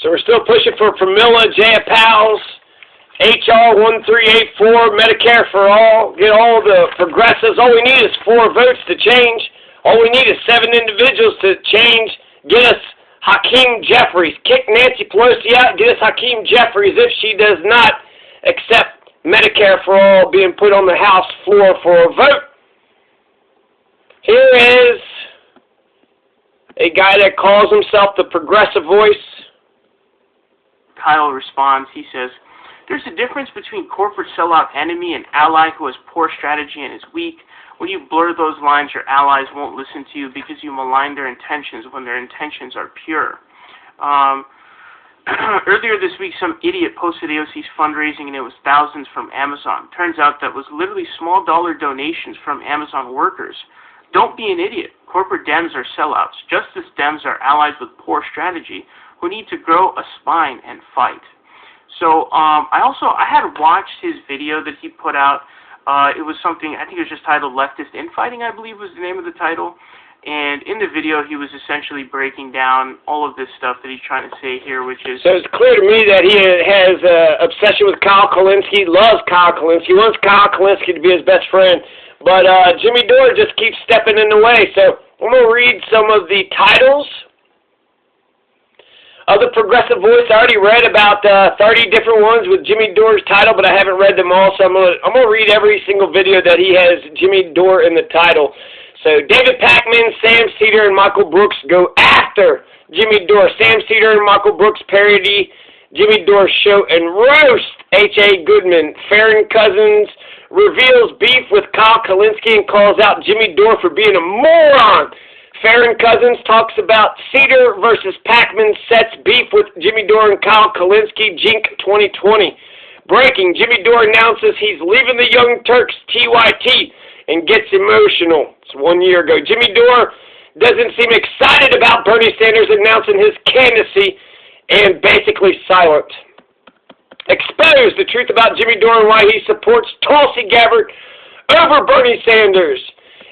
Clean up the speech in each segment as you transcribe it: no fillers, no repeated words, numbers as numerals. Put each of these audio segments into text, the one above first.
So we're still pushing for Pramila, Jayapal's, HR 1384, Medicare for all, get all the progressives. All we need is 4 votes to change. All we need is 7 individuals to change. Get us Hakeem Jeffries. Kick Nancy Pelosi out. Get us Hakeem Jeffries if she does not accept Medicare for all being put on the House floor for a vote. Here is a guy that calls himself the progressive voice. Kyle responds, he says, "There's a difference between corporate sellout enemy and ally who has poor strategy and is weak. When you blur those lines, your allies won't listen to you because you malign their intentions when their intentions are pure." Earlier this week, some idiot posted AOC's fundraising, and it was thousands from Amazon. Turns out that was literally small dollar donations from Amazon workers. Don't be an idiot. Corporate Dems are sellouts. Justice Dems are allies with poor strategy who need to grow a spine and fight. So I had watched his video that he put out. It was something, I think it was just titled Leftist Infighting, I believe was the name of the title. And in the video, he was essentially breaking down all of this stuff that he's trying to say here, which is... So it's clear to me that he has an obsession with Kyle Kulinski, loves Kyle Kulinski, wants Kyle Kulinski to be his best friend. But Jimmy Dore just keeps stepping in the way. So I'm going to read some of the titles of the Progressive Voice. I already read about 30 different ones with Jimmy Dore's title, but I haven't read them all. So I'm gonna read every single video that he has Jimmy Dore in the title. So David Pakman, Sam Cedar, and Michael Brooks go after Jimmy Dore. Sam Cedar and Michael Brooks parody Jimmy Dore's show and roast H.A. Goodman. Farron Cousins reveals beef with Kyle Kulinski and calls out Jimmy Dore for being a moron. Farron Cousins talks about Cedar versus Pakman sets beef with Jimmy Dore and Kyle Kulinski, Jink 2020. Breaking, Jimmy Dore announces he's leaving the Young Turks, TYT, and gets emotional. It's 1 year ago. Jimmy Dore doesn't seem excited about Bernie Sanders announcing his candidacy and basically silent. Expose the truth about Jimmy Dore and why he supports Tulsi Gabbard over Bernie Sanders.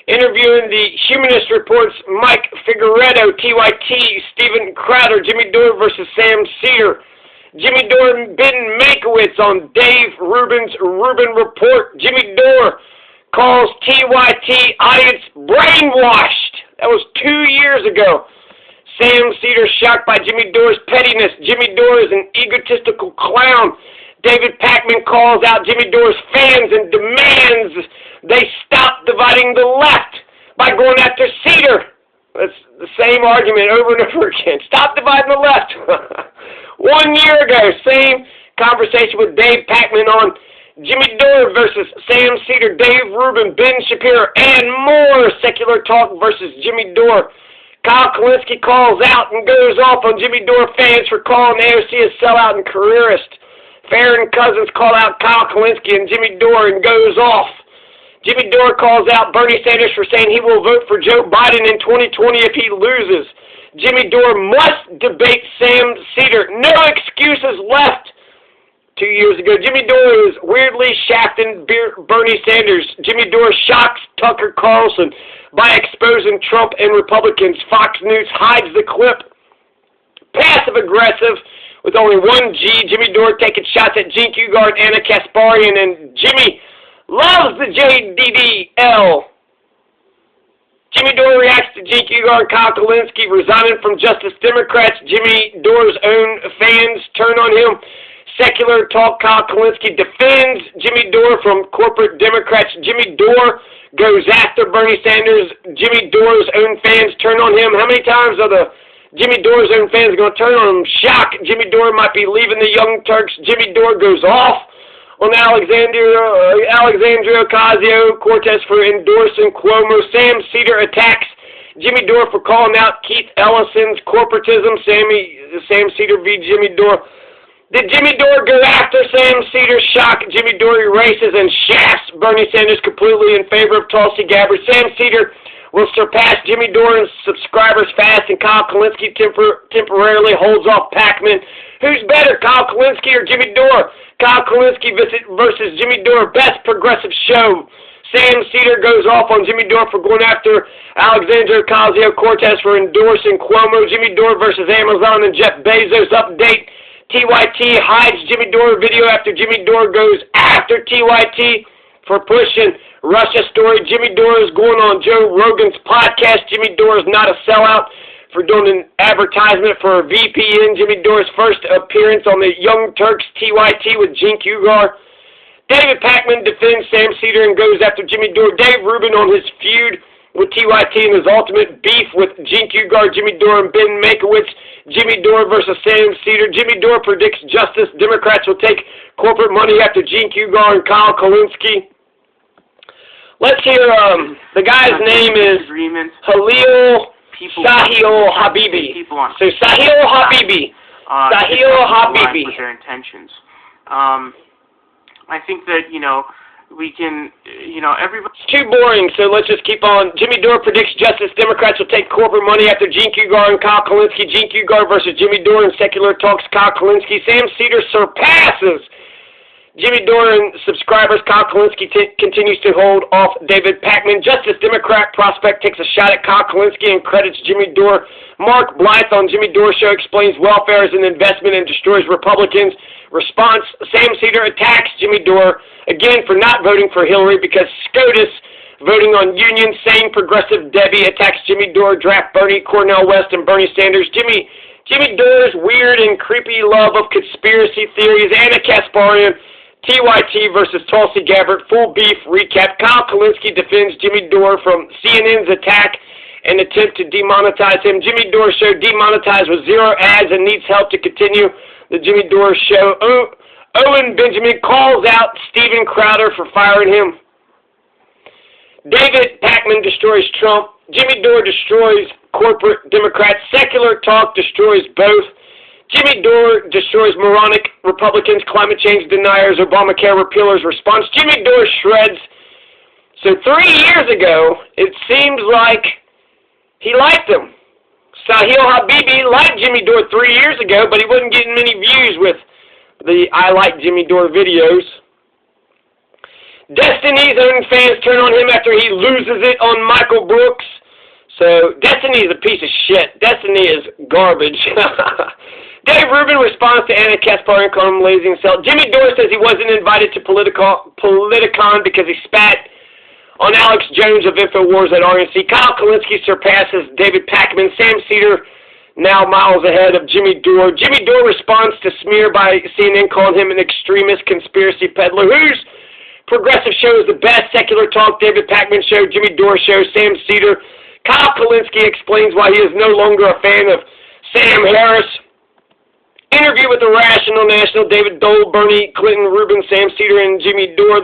Interviewing the Humanist Report's Mike Figueredo, TYT, Stephen Crowder, Jimmy Dore versus Sam Cedar. Jimmy Dore and Ben Mankiewicz on Dave Rubin's Rubin Report. Jimmy Dore calls TYT audience brainwashed. That was 2 years ago. Sam Cedar shocked by Jimmy Dore's pettiness. Jimmy Dore is an egotistical clown. David Pakman calls out Jimmy Dore's fans and demands they stop dividing the left by going after Cedar. That's the same argument over and over again. Stop dividing the left. 1 year ago, same conversation with Dave Pakman on Jimmy Dore versus Sam Cedar, Dave Rubin, Ben Shapiro, and more secular talk versus Jimmy Dore. Kyle Kulinski calls out and goes off on Jimmy Dore fans for calling AOC a sellout and careerist. Farron Cousins call out Kyle Kulinski and Jimmy Dore and goes off. Jimmy Dore calls out Bernie Sanders for saying he will vote for Joe Biden in 2020 if he loses. Jimmy Dore must debate Sam Cedar. No excuses left. 2 years ago, Jimmy Dore is weirdly shafting Bernie Sanders. Jimmy Dore shocks Tucker Carlson by exposing Trump and Republicans. Fox News hides the clip. Passive-aggressive with only one G. Jimmy Dore taking shots at Cenk Uygur and Anna Kasparian, and Jimmy loves the JDDL. Jimmy Dore reacts to Cenk Uygur and Kyle Kulinski resigning from Justice Democrats. Jimmy Dore's own fans turn on him. Secular talk, Kyle Kulinski defends Jimmy Dore from corporate Democrats. Jimmy Dore goes after Bernie Sanders. Jimmy Dore's own fans turn on him. How many times are the Jimmy Dore's own fans going to turn on him? Shock. Jimmy Dore might be leaving the Young Turks. Jimmy Dore goes off on Alexandria Ocasio-Cortez for endorsing Cuomo. Sam Cedar attacks Jimmy Dore for calling out Keith Ellison's corporatism. Sam Cedar v. Jimmy Dore. Did Jimmy Dore go after Sam Cedar? Shock. Jimmy Dore erases and shafts Bernie Sanders completely in favor of Tulsi Gabbard. Sam Cedar will surpass Jimmy Dore in subscribers fast, and Kyle Kulinski temporarily holds off Pakman. Who's better, Kyle Kulinski or Jimmy Dore? Kyle Kulinski versus Jimmy Dore, best progressive show. Sam Cedar goes off on Jimmy Dore for going after Alexandria Ocasio-Cortez for endorsing Cuomo. Jimmy Dore versus Amazon and Jeff Bezos update. TYT hides Jimmy Dore video after Jimmy Dore goes after TYT for pushing Russia story. Jimmy Dore is going on Joe Rogan's podcast. Jimmy Dore is not a sellout for doing an advertisement for a VPN. Jimmy Dore's first appearance on the Young Turks TYT with Cenk Uygur. David Pakman defends Sam Cedar and goes after Jimmy Dore. Dave Rubin on his feud with TYT and his ultimate beef with Cenk Uygur, Jimmy Dore, and Ben Makowitz. Jimmy Dore versus Sam Cedar. Jimmy Dore predicts justice. Democrats will take corporate money after Cenk Uygur and Kyle Kulinski. Let's hear, the guy's name is Sahil Habibi. So Sahil Habibi. Sahil Habibi. With their intentions. I think that, we can, everybody... It's too boring, so let's just keep on. Jimmy Dore predicts justice. Democrats will take corporate money after Cenk Uygur and Kyle Kulinski. Cenk Uygur versus Jimmy Dore in Secular Talks. Kyle Kulinski. Sam Cedar surpasses Jimmy Dore and subscribers. Kyle Kulinski continues to hold off David Pakman. Justice Democrat prospect takes a shot at Kyle Kulinski and credits Jimmy Dore. Mark Blythe on Jimmy Dore Show explains welfare is an investment and destroys Republicans. Response, Sam Cedar attacks Jimmy Dore again for not voting for Hillary because SCOTUS voting on union. Sane progressive Debbie attacks Jimmy Dore. Draft Bernie, Cornel West, and Bernie Sanders. Jimmy Dore's weird and creepy love of conspiracy theories. Anna Kasparian. TYT versus Tulsi Gabbard, full beef recap. Kyle Kulinski defends Jimmy Dore from CNN's attack and attempt to demonetize him. Jimmy Dore Show demonetized with 0 ads and needs help to continue the Jimmy Dore Show. Owen Benjamin calls out Steven Crowder for firing him. David Pakman destroys Trump. Jimmy Dore destroys corporate Democrats. Secular Talk destroys both. Jimmy Dore destroys moronic Republicans, climate change deniers, Obamacare repealers. Response, Jimmy Dore shreds. So 3 years ago, it seems like he liked him. Sahil Habibi liked Jimmy Dore 3 years ago, but he wasn't getting many views with the I Like Jimmy Dore videos. Destiny's own fans turn on him after he loses it on Michael Brooks. So Destiny is a piece of shit. Destiny is garbage. Dave Rubin responds to Anna Kasparian calling him lazy and self. Jimmy Dore says he wasn't invited to Politicon because he spat on Alex Jones of InfoWars at RNC. Kyle Kulinski surpasses David Pakman. Sam Cedar now miles ahead of Jimmy Dore. Jimmy Dore responds to smear by CNN calling him an extremist conspiracy peddler. Whose progressive show is the best? Secular Talk, David Pakman Show, Jimmy Dore Show, Sam Cedar. Kyle Kulinski explains why he is no longer a fan of Sam Harris. Interview with the Rational National, David Dole, Bernie Clinton, Rubin, Sam Cedar, and Jimmy Dore.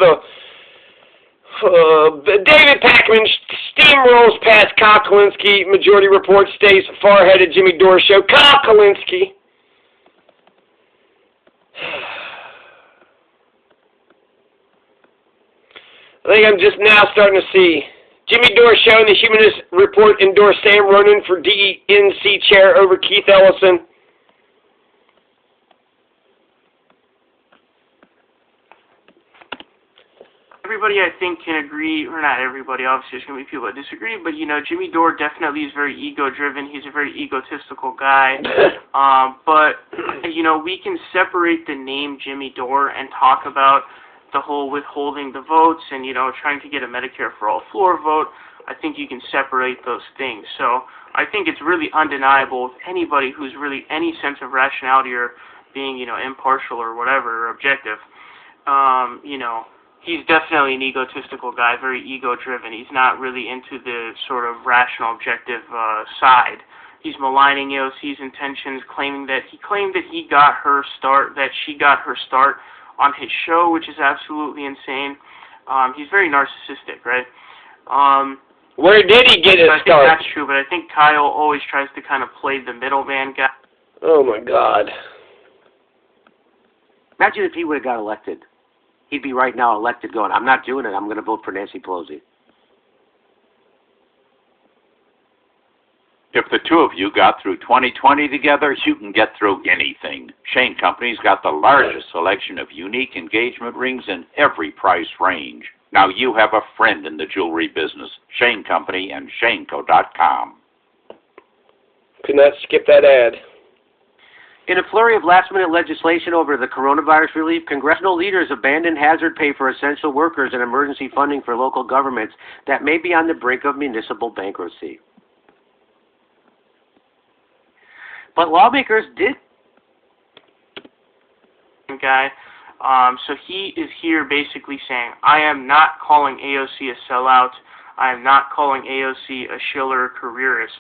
David Pakman steamrolls past Kyle Kulinski. Majority Report stays far ahead of Jimmy Dore Show. Kyle Kulinski. I think I'm just now starting to see Jimmy Dore Show and the Humanist Report endorse Sam Ronan for DNC chair over Keith Ellison. Everybody, I think, can agree, or not everybody, obviously there's going to be people that disagree, but, Jimmy Dore definitely is very ego-driven. He's a very egotistical guy. But, we can separate the name Jimmy Dore and talk about the whole withholding the votes and, trying to get a Medicare for All floor vote. I think you can separate those things. So I think it's really undeniable with anybody who's really any sense of rationality or being, impartial or whatever, or objective, he's definitely an egotistical guy, very ego-driven. He's not really into the sort of rational, objective side. He's maligning AOC's intentions, claiming that he got her start, that she got her start on his show, which is absolutely insane. He's very narcissistic, right? Where did he get his start? I think that's true, but I think Kyle always tries to kind of play the middleman guy. Oh, my God. Imagine if he would have got elected. He'd be right now elected going, I'm not doing it, I'm going to vote for Nancy Pelosi. If the two of you got through 2020 together, you can get through anything. Shane Company's got the largest selection of unique engagement rings in every price range. Now you have a friend in the jewelry business. Shane Company and ShaneCo.com. Could not skip that ad. In a flurry of last-minute legislation over the coronavirus relief, congressional leaders abandoned hazard pay for essential workers and emergency funding for local governments that may be on the brink of municipal bankruptcy. But lawmakers did. Guy, so he is here basically saying, I am not calling AOC a sellout. I am not calling AOC a shiller careerist.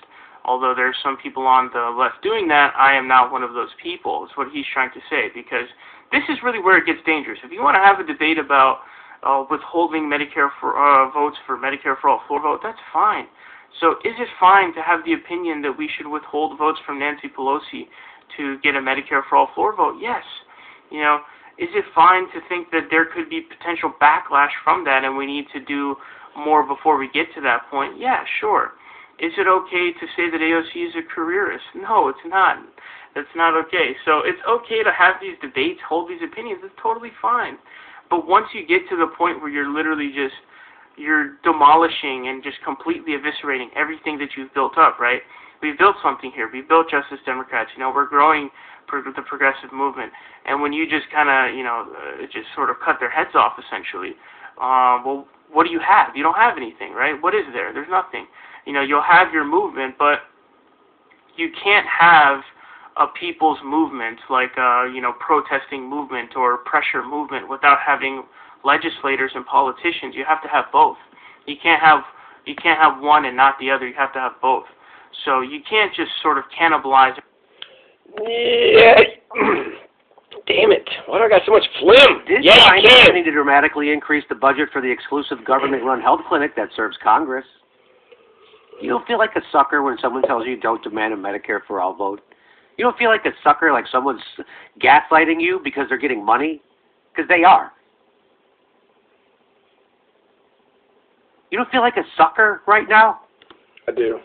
Although there's some people on the left doing that, I am not one of those people, is what he's trying to say, because this is really where it gets dangerous. If you want to have a debate about withholding Medicare for votes for Medicare for All floor vote, that's fine. So is it fine to have the opinion that we should withhold votes from Nancy Pelosi to get a Medicare for All floor vote? Yes. You know, is it fine to think that there could be potential backlash from that and we need to do more before we get to that point? Yeah, sure. Is it okay to say that AOC is a careerist? No, it's not. That's not okay. So it's okay to have these debates, hold these opinions. It's totally fine. But once you get to the point where you're literally just, you're demolishing and just completely eviscerating everything that you've built up, right? We've built something here. We've built Justice Democrats. You know, we're growing the progressive movement. And when you just kind of, you know, just sort of cut their heads off, essentially, well, what do you have? You don't have anything, right? What is there? There's nothing. You know, you'll have your movement, but you can't have a people's movement, like you know, protesting movement or pressure movement, without having legislators and politicians. You have to have both. You can't have one and not the other. You have to have both. So you can't just sort of cannibalize. Yeah. Damn it. Why do I got so much phlegm? Did yeah, China you can. need to dramatically increase the budget for the exclusive government-run health clinic that serves Congress? You don't feel like a sucker when someone tells you don't demand a Medicare for all vote? You don't feel like a sucker, like someone's gaslighting you because they're getting money? Because they are. You don't feel like a sucker right now? I do.